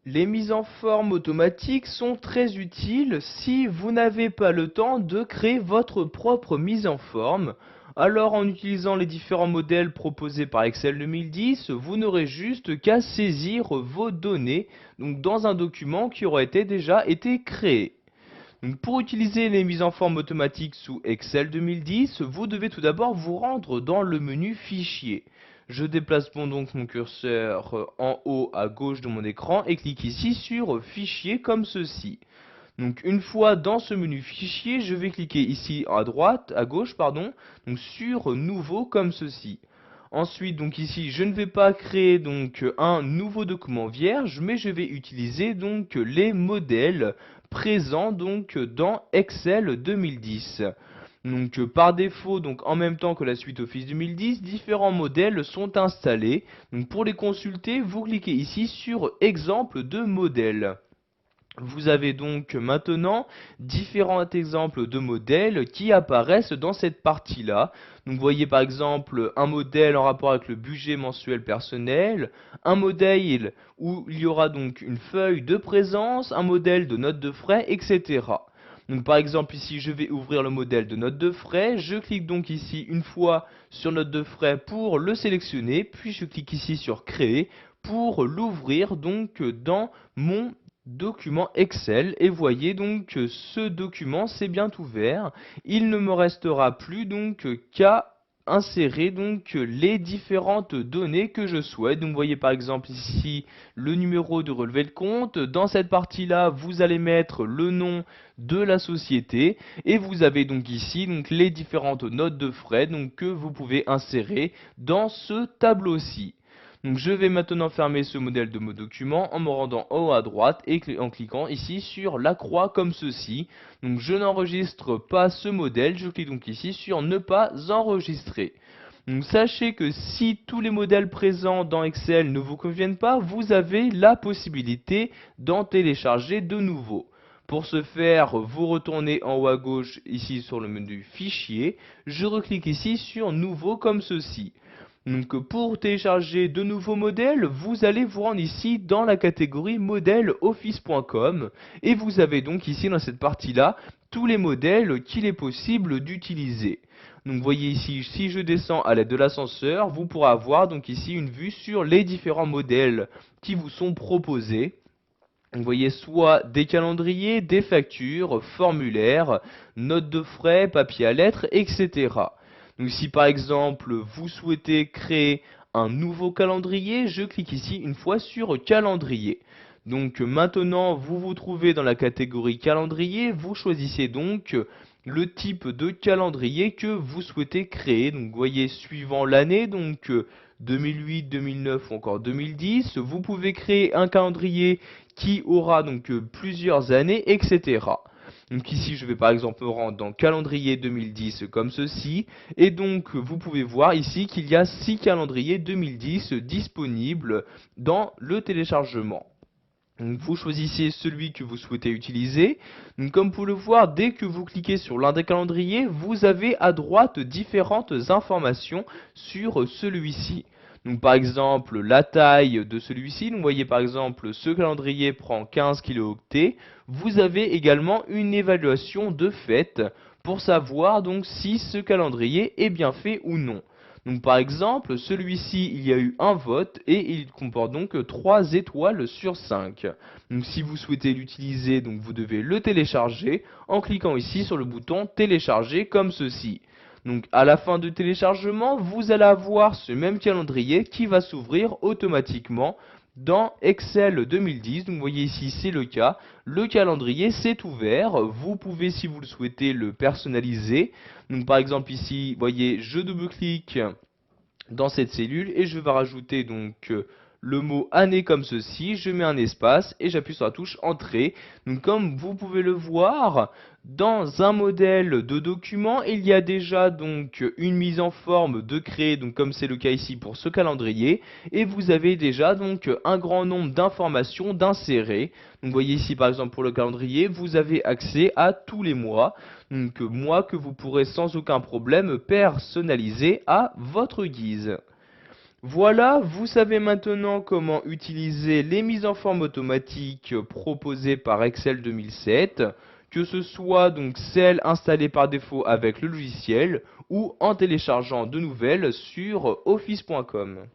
Les mises en forme automatiques sont très utiles si vous n'avez pas le temps de créer votre propre mise en forme. Alors en utilisant les différents modèles proposés par Excel 2010, vous n'aurez juste qu'à saisir vos données donc dans un document qui aura déjà été créé. Donc, pour utiliser les mises en forme automatiques sous Excel 2010, vous devez tout d'abord vous rendre dans le menu Fichier. Je déplace donc mon curseur en haut à gauche de mon écran et clique ici sur Fichier comme ceci. Donc une fois dans ce menu Fichier, je vais cliquer ici à gauche donc sur Nouveau comme ceci. Ensuite, donc ici, je ne vais pas créer donc un nouveau document vierge, mais je vais utiliser donc les modèles présents donc dans Excel 2010. Donc par défaut, donc en même temps que la suite Office 2010, différents modèles sont installés. Donc pour les consulter, vous cliquez ici sur Exemple de modèle. Vous avez donc maintenant différents exemples de modèles qui apparaissent dans cette partie-là. Donc vous voyez par exemple un modèle en rapport avec le budget mensuel personnel, un modèle où il y aura donc une feuille de présence, un modèle de note de frais, etc. Donc par exemple ici je vais ouvrir le modèle de note de frais, je clique donc ici une fois sur note de frais pour le sélectionner, puis je clique ici sur créer pour l'ouvrir donc dans mon document Excel et voyez donc que ce document s'est bien ouvert. Il ne me restera plus donc qu'à insérer donc les différentes données que je souhaite. Donc vous voyez par exemple ici le numéro de relevé de compte. Dans cette partie là vous allez mettre le nom de la société et vous avez donc ici donc les différentes notes de frais donc que vous pouvez insérer dans ce tableau-ci. Donc je vais maintenant fermer ce modèle de mon document en me rendant en haut à droite et en cliquant ici sur la croix comme ceci. Donc je n'enregistre pas ce modèle, je clique donc ici sur ne pas enregistrer. Donc sachez que si tous les modèles présents dans Excel ne vous conviennent pas, vous avez la possibilité d'en télécharger de nouveaux. Pour ce faire, vous retournez en haut à gauche ici sur le menu Fichier, je reclique ici sur Nouveau comme ceci. Donc pour télécharger de nouveaux modèles, vous allez vous rendre ici dans la catégorie modèle office.com et vous avez donc ici dans cette partie-là tous les modèles qu'il est possible d'utiliser. Donc vous voyez ici, si je descends à l'aide de l'ascenseur, vous pourrez avoir donc ici une vue sur les différents modèles qui vous sont proposés. Vous voyez soit des calendriers, des factures, formulaires, notes de frais, papier à lettres, etc. Donc si par exemple vous souhaitez créer un nouveau calendrier, je clique ici une fois sur calendrier. Donc maintenant vous vous trouvez dans la catégorie calendrier, vous choisissez donc le type de calendrier que vous souhaitez créer. Donc vous voyez suivant l'année, donc 2008, 2009 ou encore 2010, vous pouvez créer un calendrier qui aura donc plusieurs années, etc. Donc ici, je vais par exemple me rendre dans calendrier 2010 comme ceci. Et donc, vous pouvez voir ici qu'il y a 6 calendriers 2010 disponibles dans le téléchargement. Donc, vous choisissez celui que vous souhaitez utiliser. Donc, comme vous le voir, dès que vous cliquez sur l'un des calendriers, vous avez à droite différentes informations sur celui-ci. Donc par exemple la taille de celui-ci, vous voyez par exemple ce calendrier prend 15 kilooctets. Vous avez également une évaluation de fait pour savoir donc si ce calendrier est bien fait ou non. Donc par exemple celui-ci il y a eu un vote et il comporte donc 3 étoiles sur 5. Donc si vous souhaitez l'utiliser donc vous devez le télécharger en cliquant ici sur le bouton télécharger comme ceci. Donc à la fin de téléchargement, vous allez avoir ce même calendrier qui va s'ouvrir automatiquement dans Excel 2010. Donc vous voyez ici c'est le cas, le calendrier s'est ouvert. Vous pouvez si vous le souhaitez le personnaliser. Donc par exemple ici, vous voyez je double-clique dans cette cellule et je vais rajouter donc le mot année comme ceci, je mets un espace et j'appuie sur la touche entrée. Donc comme vous pouvez le voir, dans un modèle de document, il y a déjà donc une mise en forme de créer, donc comme c'est le cas ici pour ce calendrier, et vous avez déjà donc un grand nombre d'informations d'insérer. Donc vous voyez ici par exemple pour le calendrier, vous avez accès à tous les mois, donc mois que vous pourrez sans aucun problème personnaliser à votre guise. Voilà, vous savez maintenant comment utiliser les mises en forme automatiques proposées par Excel 2007, que ce soit donc celles installées par défaut avec le logiciel ou en téléchargeant de nouvelles sur office.com.